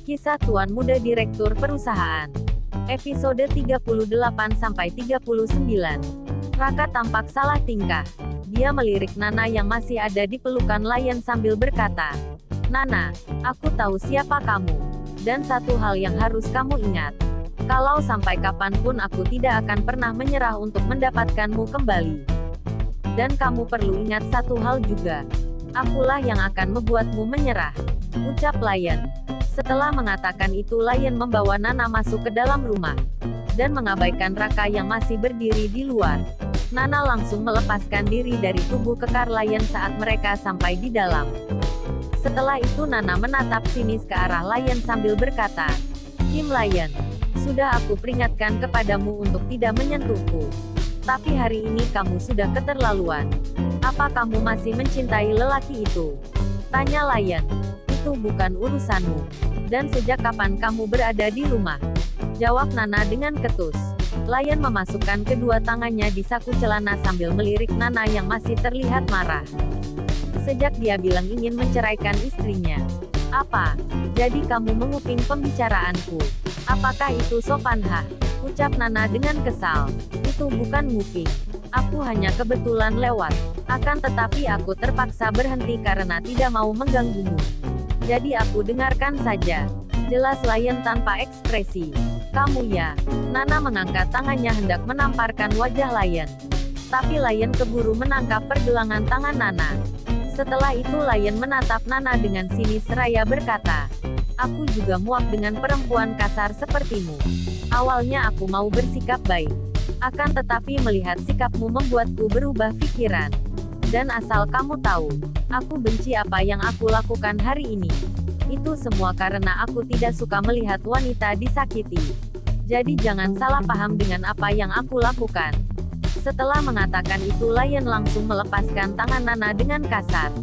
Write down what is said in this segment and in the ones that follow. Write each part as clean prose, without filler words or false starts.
Kisah Tuan Muda Direktur Perusahaan. Episode 38-39. Raka tampak salah tingkah. Dia melirik Nana yang masih ada di pelukan Lion sambil berkata, "Nana, aku tahu siapa kamu. Dan satu hal yang harus kamu ingat. Kalau sampai kapanpun aku tidak akan pernah menyerah untuk mendapatkanmu kembali. Dan kamu perlu ingat satu hal juga. Akulah yang akan membuatmu menyerah," ucap Lion. Setelah mengatakan itu, Lion membawa Nana masuk ke dalam rumah dan mengabaikan Raka yang masih berdiri di luar. Nana langsung melepaskan diri dari tubuh kekar Lion saat mereka sampai di dalam. Setelah itu Nana menatap sinis ke arah Lion sambil berkata, "Kim Lion, sudah aku peringatkan kepadamu untuk tidak menyentuhku. Tapi hari ini kamu sudah keterlaluan. Apa kamu masih mencintai lelaki itu?" tanya Lion. "Itu bukan urusanmu. Dan sejak kapan kamu berada di rumah?" jawab Nana dengan ketus. Lion memasukkan kedua tangannya di saku celana sambil melirik Nana yang masih terlihat marah. "Sejak dia bilang ingin menceraikan istrinya. Apa? Jadi kamu menguping pembicaraanku? Apakah itu sopan?" ucap Nana dengan kesal. "Itu bukan nguping. Aku hanya kebetulan lewat. Akan tetapi aku terpaksa berhenti karena tidak mau mengganggumu. Jadi aku dengarkan saja," jelas Lion tanpa ekspresi. "Kamu ya?" Nana mengangkat tangannya hendak menamparkan wajah Lion. Tapi Lion keburu menangkap pergelangan tangan Nana. Setelah itu Lion menatap Nana dengan sinis seraya berkata, "Aku juga muak dengan perempuan kasar sepertimu. Awalnya aku mau bersikap baik. Akan tetapi melihat sikapmu membuatku berubah pikiran. Dan asal kamu tahu, aku benci apa yang aku lakukan hari ini. Itu semua karena aku tidak suka melihat wanita disakiti. Jadi jangan salah paham dengan apa yang aku lakukan." Setelah mengatakan itu Lion langsung melepaskan tangan Nana dengan kasar.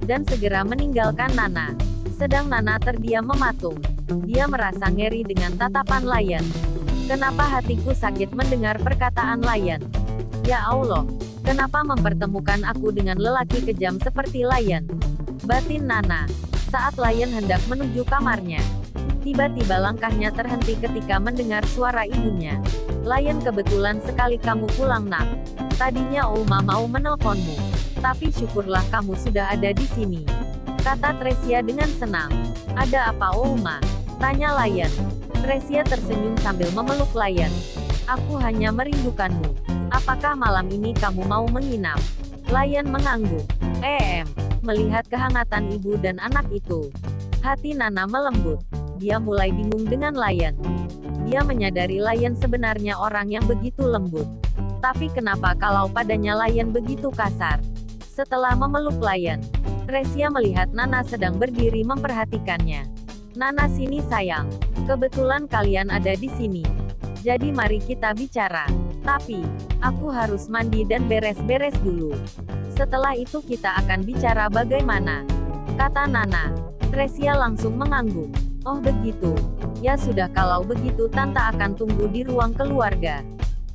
Dan segera meninggalkan Nana. Sedang Nana terdiam mematung. Dia merasa ngeri dengan tatapan Lion. "Kenapa hatiku sakit mendengar perkataan Lion? Ya Allah, kenapa mempertemukan aku dengan lelaki kejam seperti Lion?" batin Nana. Saat Lion hendak menuju kamarnya, tiba-tiba langkahnya terhenti ketika mendengar suara ibunya. "Lion, kebetulan sekali kamu pulang, nak. Tadinya Oma mau menelponmu. Tapi syukurlah kamu sudah ada di sini," kata Tresia dengan senang. "Ada apa, Oma?" tanya Lion. Tresia tersenyum sambil memeluk Lion. "Aku hanya merindukanmu. Apakah malam ini kamu mau menginap?" Lion mengangguk. Melihat kehangatan ibu dan anak itu, hati Nana melembut. Dia mulai bingung dengan Lion. Dia menyadari Lion sebenarnya orang yang begitu lembut. Tapi kenapa kalau padanya Lion begitu kasar? Setelah memeluk Lion, Tresia melihat Nana sedang berdiri memperhatikannya. "Nana, sini sayang. Kebetulan kalian ada di sini. Jadi mari kita bicara. Tapi, aku harus mandi dan beres-beres dulu. Setelah itu kita akan bicara bagaimana," kata Nana. Tresia langsung mengangguk. "Oh begitu. Ya sudah, kalau begitu Tante akan tunggu di ruang keluarga.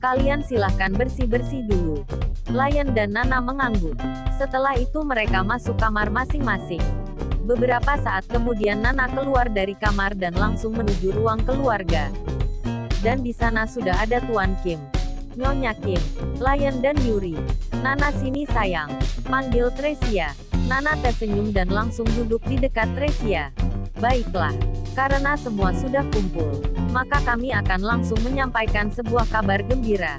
Kalian silahkan bersih-bersih dulu." Lion dan Nana mengangguk. Setelah itu mereka masuk kamar masing-masing. Beberapa saat kemudian Nana keluar dari kamar dan langsung menuju ruang keluarga. Dan di sana sudah ada Tuan Kim, Nyonya Kim, Lion dan Yuri. "Nana, sini sayang," panggil Tresia. Nana tersenyum dan langsung duduk di dekat Tresia. "Baiklah. Karena semua sudah kumpul, maka kami akan langsung menyampaikan sebuah kabar gembira,"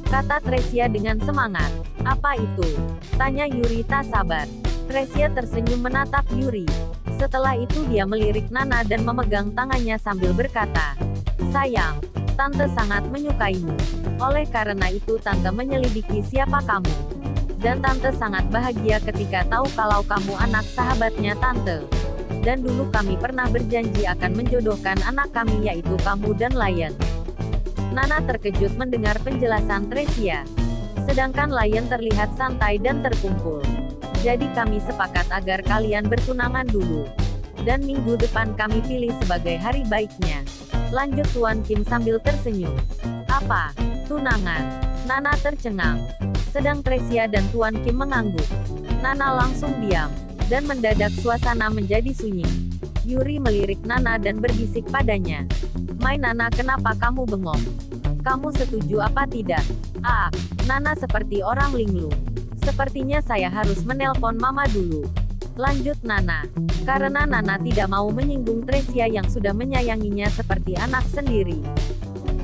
kata Tresia dengan semangat. "Apa itu?" tanya Yuri tak sabar. Tresia tersenyum menatap Yuri. Setelah itu dia melirik Nana dan memegang tangannya sambil berkata, "Sayang, Tante sangat menyukaimu. Oleh karena itu Tante menyelidiki siapa kamu. Dan Tante sangat bahagia ketika tahu kalau kamu anak sahabatnya Tante. Dan dulu kami pernah berjanji akan menjodohkan anak kami, yaitu kamu dan Lion." Nana terkejut mendengar penjelasan Tresia. Sedangkan Lion terlihat santai dan terkumpul. "Jadi kami sepakat agar kalian bertunangan dulu. Dan minggu depan kami pilih sebagai hari baiknya," lanjut Tuan Kim sambil tersenyum. "Apa? Tunangan?" Nana tercengang. Sedang Tresia dan Tuan Kim mengangguk. Nana langsung diam. Dan mendadak suasana menjadi sunyi. Yuri melirik Nana dan berbisik padanya. "Mai Nana, kenapa kamu bengong? Kamu setuju apa tidak?" "Ah," Nana seperti orang linglung. "Sepertinya saya harus menelpon Mama dulu," lanjut Nana. Karena Nana tidak mau menyinggung Tresia yang sudah menyayanginya seperti anak sendiri.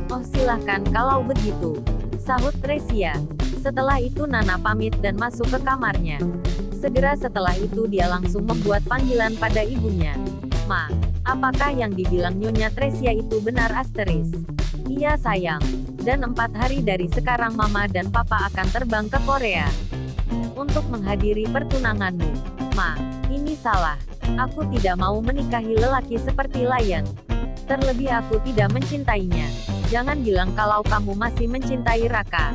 "Oh silahkan kalau begitu," sahut Tresia. Setelah itu Nana pamit dan masuk ke kamarnya. Segera setelah itu dia langsung membuat panggilan pada ibunya. "Ma, apakah yang dibilang Nyonya Tresia itu benar?" "Iya sayang. Dan 4 hari dari sekarang Mama dan Papa akan terbang ke Korea untuk menghadiri pertunanganmu." "Ma, ini salah. Aku tidak mau menikahi lelaki seperti Lion. Terlebih aku tidak mencintainya." "Jangan bilang kalau kamu masih mencintai Raka,"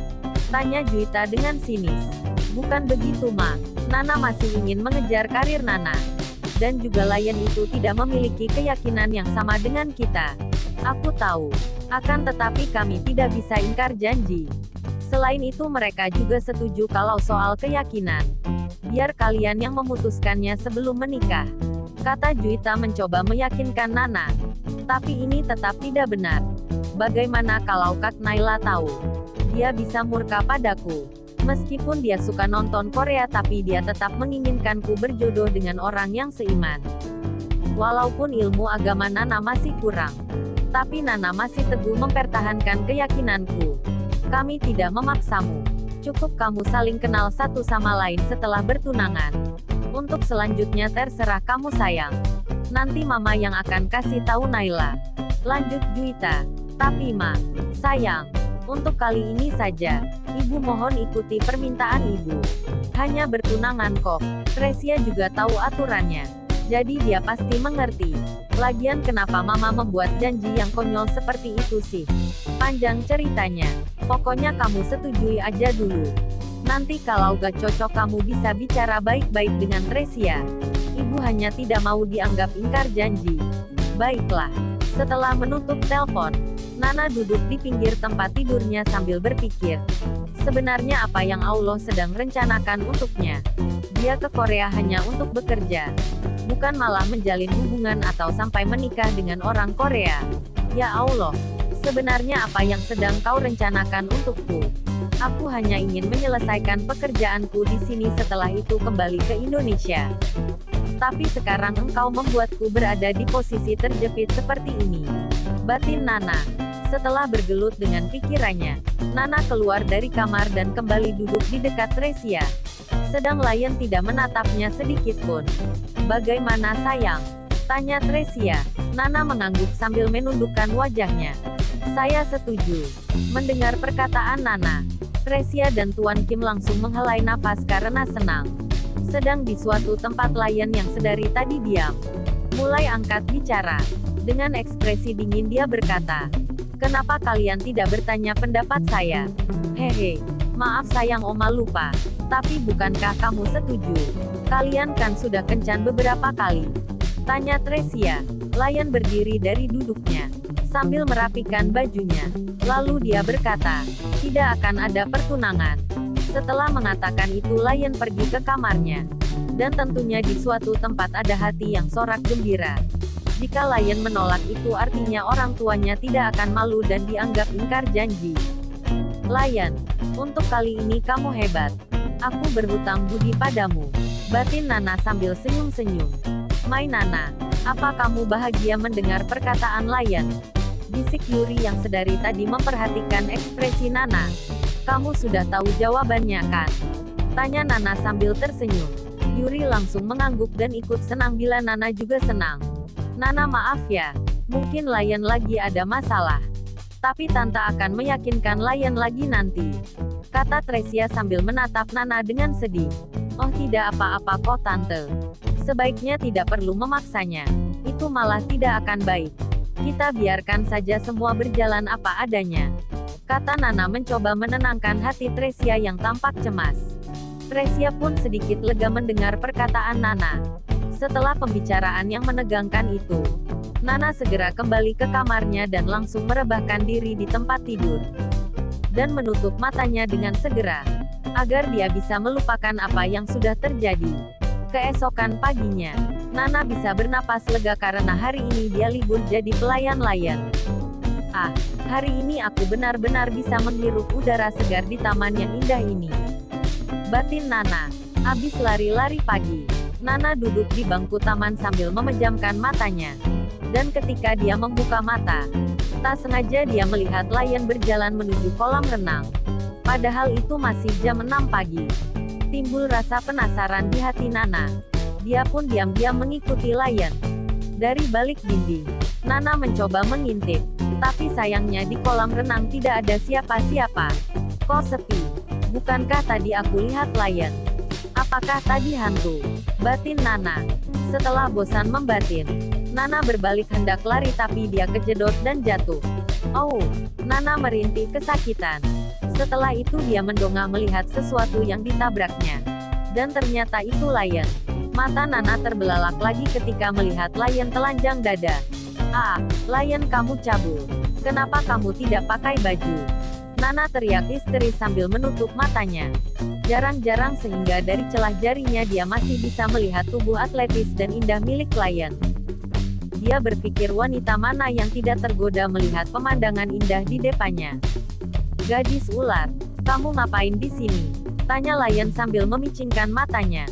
tanya Juwita dengan sinis. "Bukan begitu Ma, Nana masih ingin mengejar karir Nana. Dan juga Lion itu tidak memiliki keyakinan yang sama dengan kita." "Aku tahu. Akan tetapi kami tidak bisa ingkar janji. Selain itu mereka juga setuju kalau soal keyakinan. Biar kalian yang memutuskannya sebelum menikah," kata Juwita mencoba meyakinkan Nana. "Tapi ini tetap tidak benar. Bagaimana kalau Kak Naila tahu? Dia bisa murka padaku. Meskipun dia suka nonton Korea tapi dia tetap menginginkanku berjodoh dengan orang yang seiman. Walaupun ilmu agama Nana masih kurang, tapi Nana masih teguh mempertahankan keyakinanku. Kami tidak memaksamu. Cukup kamu saling kenal satu sama lain setelah bertunangan. Untuk selanjutnya terserah kamu sayang. Nanti Mama yang akan kasih tahu Naila," lanjut Juwita. "Tapi Ma, sayang, untuk kali ini saja, Ibu mohon ikuti permintaan Ibu. Hanya bertunangan kok." Tresia juga tahu aturannya. Jadi dia pasti mengerti. Lagian kenapa Mama membuat janji yang konyol seperti itu sih? Panjang ceritanya. Pokoknya kamu setujui aja dulu. Nanti kalau gak cocok kamu bisa bicara baik-baik dengan Tresia. Ibu hanya tidak mau dianggap ingkar janji. Baiklah. Setelah menutup telepon, Nana duduk di pinggir tempat tidurnya sambil berpikir. Sebenarnya apa yang Allah sedang rencanakan untuknya? Dia ke Korea hanya untuk bekerja. Bukan malah menjalin hubungan atau sampai menikah dengan orang Korea. Ya Allah, sebenarnya apa yang sedang kau rencanakan untukku? Aku hanya ingin menyelesaikan pekerjaanku di sini setelah itu kembali ke Indonesia. Tapi sekarang engkau membuatku berada di posisi terjepit seperti ini. Batin Nana. Setelah bergelut dengan pikirannya, Nana keluar dari kamar dan kembali duduk di dekat Tresia. Sedang Lion tidak menatapnya sedikit pun. "Bagaimana sayang?" tanya Tresia. Nana mengangguk sambil menundukkan wajahnya. "Saya setuju." Mendengar perkataan Nana, Tresia dan Tuan Kim langsung menghelai nafas karena senang. Sedang di suatu tempat Lion yang sedari tadi diam, mulai angkat bicara. Dengan ekspresi dingin dia berkata, "Kenapa kalian tidak bertanya pendapat saya?" "Hehe, maaf sayang Oma lupa. Tapi bukankah kamu setuju? Kalian kan sudah kencan beberapa kali?" tanya Tresia. Lion berdiri dari duduknya, sambil merapikan bajunya. Lalu dia berkata, "Tidak akan ada pertunangan." Setelah mengatakan itu Lion pergi ke kamarnya. Dan tentunya di suatu tempat ada hati yang sorak gembira. Jika Lion menolak itu artinya orang tuanya tidak akan malu dan dianggap ingkar janji. "Lion, untuk kali ini kamu hebat. Aku berhutang budi padamu," batin Nana sambil senyum-senyum. "Mai Nana, apa kamu bahagia mendengar perkataan Lion?" bisik Yuri yang sedari tadi memperhatikan ekspresi Nana. "Kamu sudah tahu jawabannya kan?" tanya Nana sambil tersenyum. Yuri langsung mengangguk dan ikut senang bila Nana juga senang. "Nana maaf ya, mungkin Lion lagi ada masalah. Tapi Tante akan meyakinkan Lion lagi nanti," kata Tresia sambil menatap Nana dengan sedih. "Oh tidak apa-apa kok Tante. Sebaiknya tidak perlu memaksanya. Itu malah tidak akan baik. Kita biarkan saja semua berjalan apa adanya," kata Nana mencoba menenangkan hati Tresia yang tampak cemas. Tresia pun sedikit lega mendengar perkataan Nana. Setelah pembicaraan yang menegangkan itu, Nana segera kembali ke kamarnya dan langsung merebahkan diri di tempat tidur. Dan menutup matanya dengan segera, agar dia bisa melupakan apa yang sudah terjadi. Keesokan paginya, Nana bisa bernapas lega karena hari ini dia libur jadi pelayan layan. Ah, hari ini aku benar-benar bisa menghirup udara segar di taman yang indah ini. Batin Nana. Abis lari-lari pagi, Nana duduk di bangku taman sambil memejamkan matanya. Dan ketika dia membuka mata, tak sengaja dia melihat layan berjalan menuju kolam renang. Padahal itu masih jam 6 pagi. Timbul rasa penasaran di hati Nana. Dia pun diam-diam mengikuti layan. Dari balik dinding, Nana mencoba mengintip. Tapi sayangnya di kolam renang tidak ada siapa-siapa. Kok sepi? Bukankah tadi aku lihat layan? Apakah tadi hantu? Batin Nana. Setelah bosan membatin, Nana berbalik hendak lari tapi dia kejedot dan jatuh. Oh, Nana merintih kesakitan. Setelah itu dia mendongak melihat sesuatu yang ditabraknya. Dan ternyata itu layan. Mata Nana terbelalak lagi ketika melihat layan telanjang dada. Ah, layan kamu cabul. Kenapa kamu tidak pakai baju? Nana teriak histeris sambil menutup matanya. Jarang-jarang sehingga dari celah jarinya dia masih bisa melihat tubuh atletis dan indah milik layan. Dia berpikir wanita mana yang tidak tergoda melihat pemandangan indah di depannya. Gadis ular, kamu ngapain di sini? Tanya layan sambil memicingkan matanya.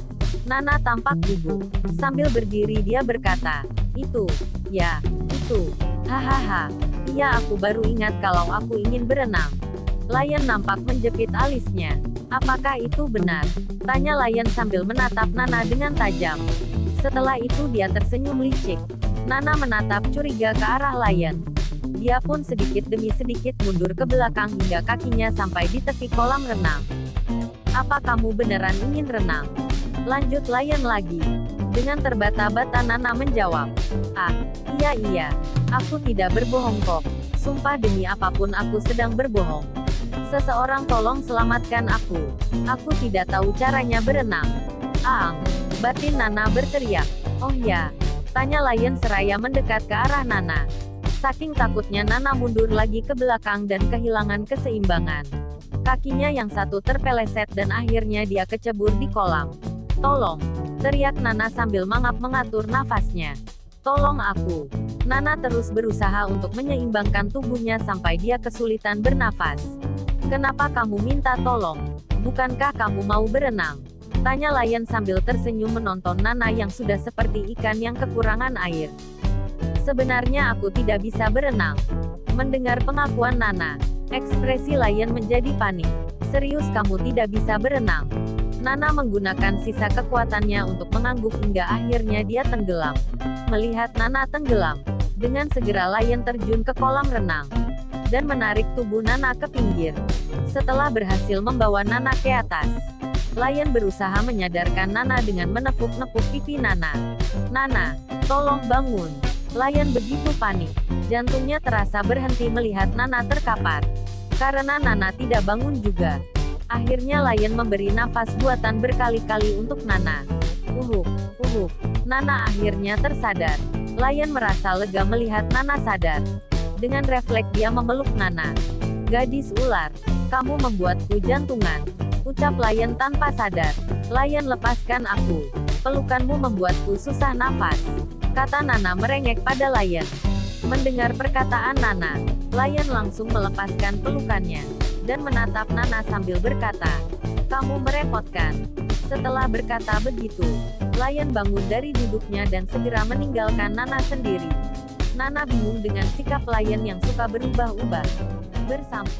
Nana tampak gugup. Sambil berdiri dia berkata, itu, ya, itu, hahaha. Iya aku baru ingat kalau aku ingin berenang. Layan nampak menjepit alisnya. Apakah itu benar? Tanya layan sambil menatap Nana dengan tajam. Setelah itu dia tersenyum licik. Nana menatap curiga ke arah layan. Dia pun sedikit demi sedikit mundur ke belakang hingga kakinya sampai di tepi kolam renang. Apa kamu beneran ingin renang? Lanjut layan lagi. Dengan terbata-bata Nana menjawab. Ah, iya, aku tidak berbohong kok. Sumpah demi apapun aku sedang berbohong. Seseorang tolong selamatkan aku. Aku tidak tahu caranya berenang. Aang, batin Nana berteriak. Oh ya, tanya layan seraya mendekat ke arah Nana. Saking takutnya Nana mundur lagi ke belakang dan kehilangan keseimbangan. Kakinya yang satu terpeleset dan akhirnya dia kecebur di kolam. Tolong, teriak Nana sambil mangap mengatur nafasnya. Tolong aku. Nana terus berusaha untuk menyeimbangkan tubuhnya sampai dia kesulitan bernafas. Kenapa kamu minta tolong? Bukankah kamu mau berenang? Tanya layan sambil tersenyum menonton Nana yang sudah seperti ikan yang kekurangan air. Sebenarnya aku tidak bisa berenang. Mendengar pengakuan Nana, ekspresi layan menjadi panik. Serius kamu tidak bisa berenang? Nana menggunakan sisa kekuatannya untuk mengangguk hingga akhirnya dia tenggelam. Melihat Nana tenggelam, dengan segera layan terjun ke kolam renang dan menarik tubuh Nana ke pinggir. Setelah berhasil membawa Nana ke atas, layan berusaha menyadarkan Nana dengan menepuk-nepuk pipi Nana. Nana, tolong bangun. Layan begitu panik. Jantungnya terasa berhenti melihat Nana terkapar. Karena Nana tidak bangun juga. Akhirnya layan memberi nafas buatan berkali-kali untuk Nana. Uhuk. Nana akhirnya tersadar. Layan merasa lega melihat Nana sadar. Dengan refleks dia memeluk Nana. Gadis ular, kamu membuatku jantungan. Ucap layan tanpa sadar. Layan lepaskan aku. Pelukanmu membuatku susah nafas. Kata Nana merengek pada layan. Mendengar perkataan Nana, layan langsung melepaskan pelukannya dan menatap Nana sambil berkata, kamu merepotkan. Setelah berkata begitu, layan bangun dari duduknya dan segera meninggalkan Nana sendiri. Nana bingung dengan sikap layan yang suka berubah-ubah. Bersama